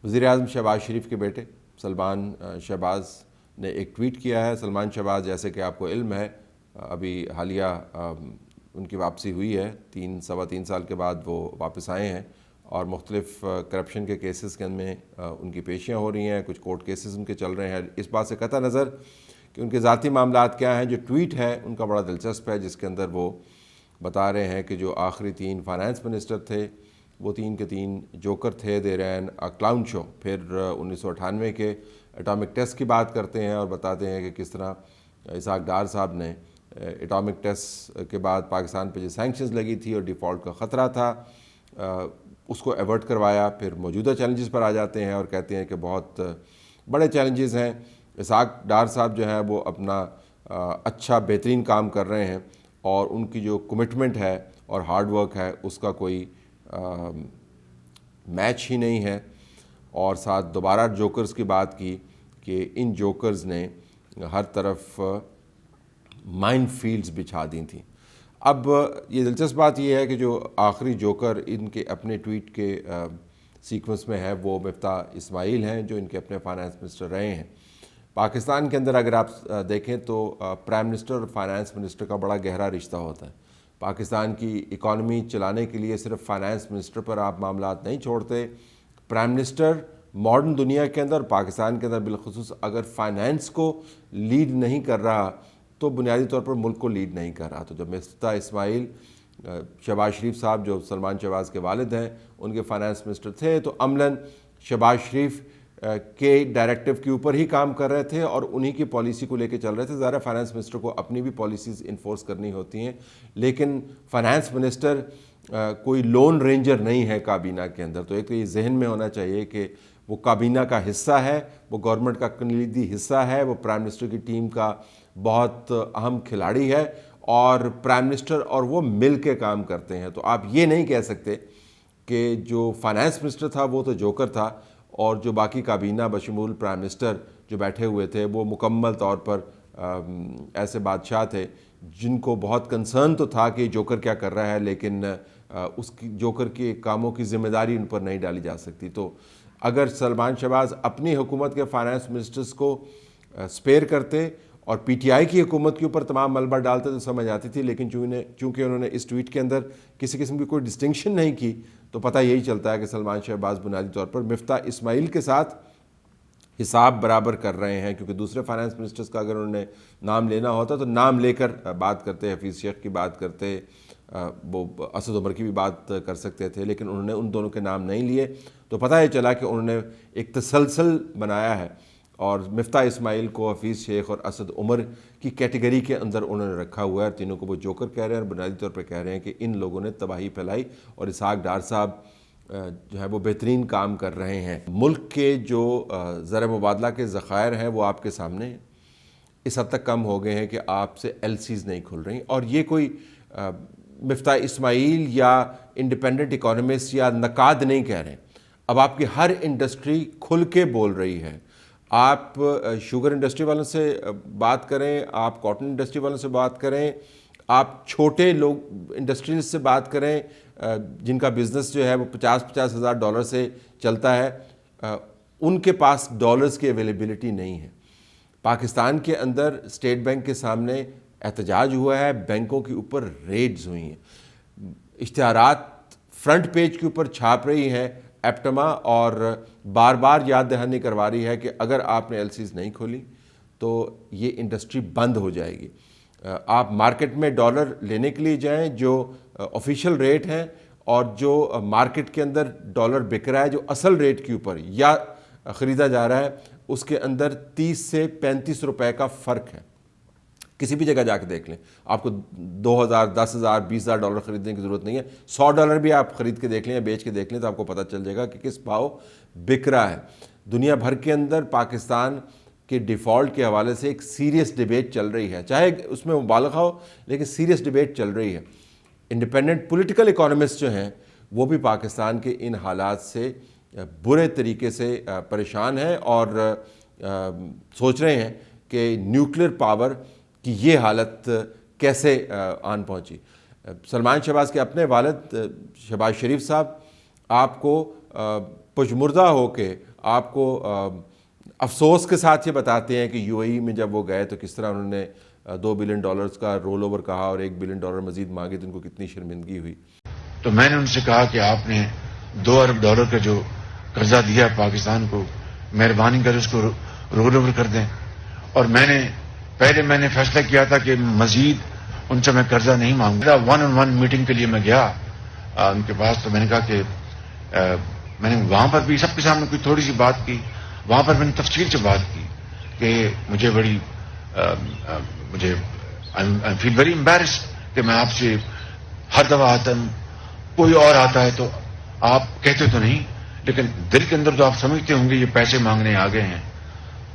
وزیر اعظم شہباز شریف کے بیٹے سلمان شہباز نے ایک ٹویٹ کیا ہے۔ سلمان شہباز، جیسے کہ آپ کو علم ہے، ابھی حالیہ ان کی واپسی ہوئی ہے، سوا تین سال کے بعد وہ واپس آئے ہیں، اور مختلف کرپشن کے کیسز کے میں ان کی پیشیاں ہو رہی ہیں، کچھ کورٹ کیسز ان کے چل رہے ہیں۔ اس بات سے قطع نظر کہ ان کے ذاتی معاملات کیا ہیں، جو ٹویٹ ہے ان کا بڑا دلچسپ ہے، جس کے اندر وہ بتا رہے ہیں کہ جو آخری 3 فائنانس منسٹر تھے وہ 3 کے 3 جوکر تھے، دے رین اے کلاؤن شو۔ پھر 1998 کے اٹامک ٹیسٹ کی بات کرتے ہیں اور بتاتے ہیں کہ کس طرح اسحاق ڈار صاحب نے اٹامک ٹیسٹ کے بعد پاکستان پہ جو سینکشنز لگی تھی اور ڈیفالٹ کا خطرہ تھا، اس کو ایورٹ کروایا۔ پھر موجودہ چیلنجز پر آ جاتے ہیں اور کہتے ہیں کہ بہت بڑے چیلنجز ہیں۔ اسحاق ڈار صاحب جو ہیں وہ اپنا اچھا بہترین کام کر رہے ہیں، اور ان کی جو کمٹمنٹ ہے اور ہارڈ ورک ہے اس کا کوئی میچ ہی نہیں ہے۔ اور ساتھ دوبارہ جوکرز کی بات کی کہ ان جوکرز نے ہر طرف مائن فیلڈز بچھا دی تھیں۔ اب یہ دلچسپ بات یہ ہے کہ جو آخری جوکر ان کے اپنے ٹویٹ کے سیکوینس میں ہے وہ مفتاح اسماعیل ہیں، جو ان کے اپنے فائنانس منسٹر رہے ہیں۔ پاکستان کے اندر اگر آپ دیکھیں تو پرائم منسٹر اور فائنانس منسٹر کا بڑا گہرا رشتہ ہوتا ہے۔ پاکستان کی اکانومی چلانے کے لیے صرف فائنانس منسٹر پر آپ معاملات نہیں چھوڑتے۔ پرائم منسٹر ماڈرن دنیا کے اندر، پاکستان کے اندر بالخصوص، اگر فائنانس کو لیڈ نہیں کر رہا تو بنیادی طور پر ملک کو لیڈ نہیں کر رہا۔ تو جب مفتاح اسماعیل شہباز شریف صاحب، جو سلمان شہباز کے والد ہیں، ان کے فائنانس منسٹر تھے، تو عملاً شہباز شریف کے ڈائریکٹیو کے اوپر ہی کام کر رہے تھے اور انہی کی پالیسی کو لے کے چل رہے تھے۔ ظاہر فائنانس منسٹر کو اپنی بھی پالیسیز انفورس کرنی ہوتی ہیں، لیکن فائنانس منسٹر کوئی لون رینجر نہیں ہے کابینہ کے اندر۔ تو ایک تو یہ ذہن میں ہونا چاہیے کہ وہ کابینہ کا حصہ ہے، وہ گورنمنٹ کا کلیدی حصہ ہے، وہ پرائم منسٹر کی ٹیم کا بہت اہم کھلاڑی ہے، اور پرائم منسٹر اور وہ مل کے کام کرتے ہیں۔ تو آپ یہ نہیں کہہ سکتے کہ جو فائنانس منسٹر تھا وہ تو جوکر تھا، اور جو باقی کابینہ بشمول پرائم منسٹر جو بیٹھے ہوئے تھے وہ مکمل طور پر ایسے بادشاہ تھے جن کو بہت کنسرن تو تھا کہ جوکر کیا کر رہا ہے، لیکن اس کی جوکر کے کاموں کی ذمہ داری ان پر نہیں ڈالی جا سکتی۔ تو اگر سلمان شہباز اپنی حکومت کے فائنانس منسٹرز کو سپیئر کرتے اور پی ٹی آئی کی حکومت کے اوپر تمام ملبہ ڈالتے تو سمجھ آتی تھی، لیکن چونکہ انہوں نے اس ٹویٹ کے اندر کسی قسم کی کوئی ڈسٹنکشن نہیں کی، تو پتہ یہی چلتا ہے کہ سلمان شہباز بنیادی طور پر مفتاح اسماعیل کے ساتھ حساب برابر کر رہے ہیں، کیونکہ دوسرے فائنانس منسٹرز کا اگر انہوں نے نام لینا ہوتا تو نام لے کر بات کرتے، حفیظ شیخ کی بات کرتے، وہ اسد عمر کی بھی بات کر سکتے تھے، لیکن انہوں نے ان دونوں کے نام نہیں لیے۔ تو پتہ یہ چلا کہ انہوں نے ایک تسلسل بنایا ہے، اور مفتاح اسماعیل کو حفیظ شیخ اور اسد عمر کی کیٹیگری کے اندر انہوں نے رکھا ہوا ہے۔ تینوں کو وہ جوکر کہہ رہے ہیں، اور بنیادی طور پر کہہ رہے ہیں کہ ان لوگوں نے تباہی پھیلائی، اور اسحاق ڈار صاحب جو ہے وہ بہترین کام کر رہے ہیں۔ ملک کے جو زر مبادلہ کے ذخائر ہیں وہ آپ کے سامنے ہیں، اس حد تک کم ہو گئے ہیں کہ آپ سے ایل سیز نہیں کھل رہی، اور یہ کوئی مفتاح اسماعیل یا انڈیپینڈنٹ اکانومسٹ یا نقاد نہیں کہہ رہے ہیں۔ اب آپ کی ہر انڈسٹری کھل کے بول رہی ہے۔ آپ شوگر انڈسٹری والوں سے بات کریں، آپ کاٹن انڈسٹری والوں سے بات کریں، آپ چھوٹے لوگ انڈسٹریز سے بات کریں جن کا بزنس جو ہے وہ 50 ہزار ڈالر سے چلتا ہے، ان کے پاس ڈالرز کی اویلیبلٹی نہیں ہے۔ پاکستان کے اندر اسٹیٹ بینک کے سامنے احتجاج ہوا ہے، بینکوں کے اوپر ریڈز ہوئی ہیں، اشتہارات فرنٹ پیج کے اوپر چھاپ رہی ہیں ایپٹما، اور بار بار یاد دہانی کروا رہی ہے کہ اگر آپ نے ایل سیز نہیں کھولی تو یہ انڈسٹری بند ہو جائے گی۔ آپ مارکیٹ میں ڈالر لینے کے لیے جائیں، جو آفیشیل ریٹ ہیں اور جو مارکیٹ کے اندر ڈالر بک رہا ہے جو اصل ریٹ کے اوپر یا خریدا جا رہا ہے، اس کے اندر 30 سے 35 روپے کا فرق ہے۔ کسی بھی جگہ جا کے دیکھ لیں، آپ کو 2000 10,000 20,000 ڈالر خریدنے کی ضرورت نہیں ہے، 100 ڈالر بھی آپ خرید کے دیکھ لیں یا بیچ کے دیکھ لیں تو آپ کو پتہ چل جائے گا کہ کس بھاؤ بک رہا ہے۔ دنیا بھر کے اندر پاکستان کے ڈیفالٹ کے حوالے سے ایک سیریس ڈیبیٹ چل رہی ہے، چاہے اس میں مبالغہ ہو لیکن سیریس ڈیبیٹ چل رہی ہے۔ انڈیپینڈنٹ پولیٹیکل اکانومسٹ جو ہیں وہ بھی پاکستان کے ان حالات سے برے طریقے سے پریشان ہیں، اور سوچ رہے ہیں کہ نیوکلیر پاور کہ یہ حالت کیسے آن پہنچی۔ سلمان شہباز کے اپنے والد شہباز شریف صاحب آپ کو پشمردہ ہو کے آپ کو افسوس کے ساتھ یہ بتاتے ہیں کہ یو اے ای میں جب وہ گئے تو کس طرح انہوں نے $2 بلین کا رول اوور کہا اور $1 بلین مزید مانگے، تو ان کو کتنی شرمندگی ہوئی. تو میں نے ان سے کہا کہ آپ نے $2 ارب کا جو قرضہ دیا پاکستان کو، مہربانی کر اس کو رول اوور کر دیں. اور پہلے میں نے فیصلہ کیا تھا کہ مزید ان سے میں قرضہ نہیں مانگوں گا. 1-on-1 میٹنگ کے لیے میں گیا ان کے پاس، تو میں نے کہا کہ میں نے وہاں پر بھی سب کے سامنے کوئی تھوڑی سی بات کی. وہاں پر میں نے تفصیل سے بات کی کہ مجھے آئی فیل ویری امبیرسڈ کہ میں آپ سے ہر دفعہ آتا ہوں، کوئی اور آتا ہے تو آپ کہتے تو نہیں، لیکن دل کے اندر تو آپ سمجھتے ہوں گے یہ پیسے مانگنے آ گئے ہیں.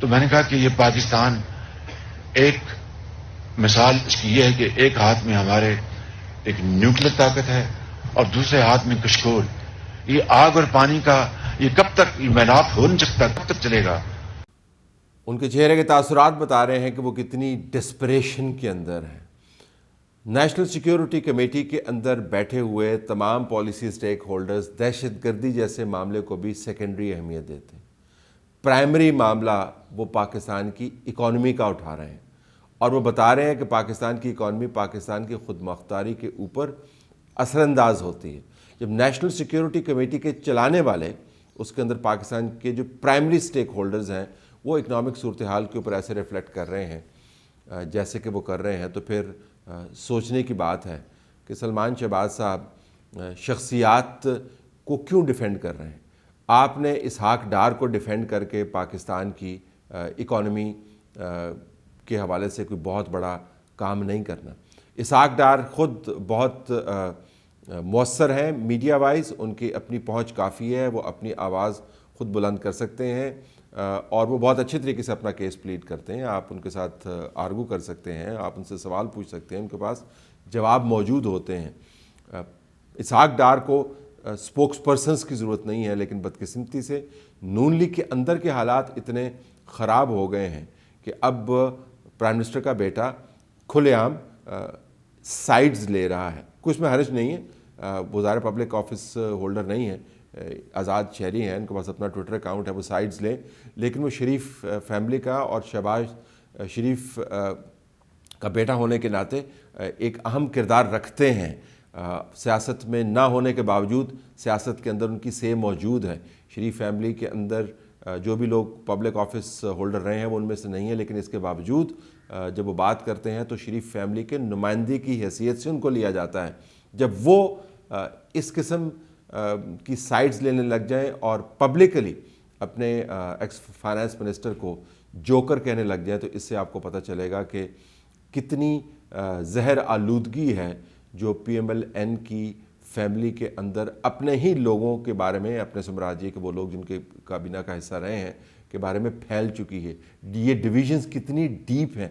تو میں نے کہا کہ یہ پاکستان ایک مثال اس کی یہ ہے کہ ایک ہاتھ میں ہمارے ایک نیوکلیر طاقت ہے اور دوسرے ہاتھ میں کشکول. یہ آگ اور پانی کا یہ کب تک یہ میلاپ ہو نہیں سکتا، کب تک چلے گا؟ ان کے چہرے کے تاثرات بتا رہے ہیں کہ وہ کتنی ڈسپریشن کے اندر ہیں. نیشنل سیکیورٹی کمیٹی کے اندر بیٹھے ہوئے تمام پالیسی سٹیک ہولڈرز دہشت گردی جیسے معاملے کو بھی سیکنڈری اہمیت دیتے ہیں. پرائمری معاملہ وہ پاکستان کی اکانومی کا اٹھا رہے ہیں، اور وہ بتا رہے ہیں کہ پاکستان کی اکانومی پاکستان کی خود مختاری کے اوپر اثر انداز ہوتی ہے. جب نیشنل سیکیورٹی کمیٹی کے چلانے والے اس کے اندر پاکستان کے جو پرائمری سٹیک ہولڈرز ہیں وہ اکنامک صورتحال کے اوپر ایسے ریفلیکٹ کر رہے ہیں جیسے کہ وہ کر رہے ہیں، تو پھر سوچنے کی بات ہے کہ سلمان شہباز صاحب شخصیات کو کیوں ڈیفینڈ کر رہے ہیں. آپ نے اسحاق ڈار کو ڈیفینڈ کر کے پاکستان کی اکانومی کے حوالے سے کوئی بہت بڑا کام نہیں کرنا. اسحاق ڈار خود بہت مؤثر ہیں میڈیا وائز، ان کی اپنی پہنچ کافی ہے، وہ اپنی آواز خود بلند کر سکتے ہیں اور وہ بہت اچھے طریقے سے اپنا کیس پلیڈ کرتے ہیں. آپ ان کے ساتھ آرگو کر سکتے ہیں، آپ ان سے سوال پوچھ سکتے ہیں، ان کے پاس جواب موجود ہوتے ہیں. اسحاق ڈار کو اسپوکس پرسنس کی ضرورت نہیں ہے، لیکن بدقسمتی سے نون لیگ کے اندر کے حالات اتنے خراب ہو گئے ہیں کہ اب پرائم منسٹر کا بیٹا کھلے عام سائڈز لے رہا ہے. کچھ میں حرج نہیں ہے، وہ ظاہر پبلک آفس ہولڈر نہیں ہے، آزاد شہری ہیں، ان کے پاس اپنا ٹویٹر اکاؤنٹ ہے، وہ سائڈز لیں، لیکن وہ شریف فیملی کا اور شہباز شریف کا بیٹا ہونے کے ناطے ایک اہم کردار رکھتے ہیں. سیاست میں نہ ہونے کے باوجود سیاست کے اندر ان کی سے موجود ہے. شریف فیملی کے اندر جو بھی لوگ پبلک آفس ہولڈر رہے ہیں وہ ان میں سے نہیں ہے، لیکن اس کے باوجود جب وہ بات کرتے ہیں تو شریف فیملی کے نمائندے کی حیثیت سے ان کو لیا جاتا ہے. جب وہ اس قسم کی سائڈز لینے لگ جائیں اور پبلکلی اپنے ایکس فائنانس منسٹر کو جوکر کہنے لگ جائیں، تو اس سے آپ کو پتہ چلے گا کہ کتنی زہر آلودگی ہے جو پی ایم ایل این کی فیملی کے اندر اپنے ہی لوگوں کے بارے میں، اپنے سمراجی کے وہ لوگ جن کے کابینہ کا حصہ رہے ہیں کے بارے میں پھیل چکی ہے. یہ ڈویژنز کتنی ڈیپ ہیں.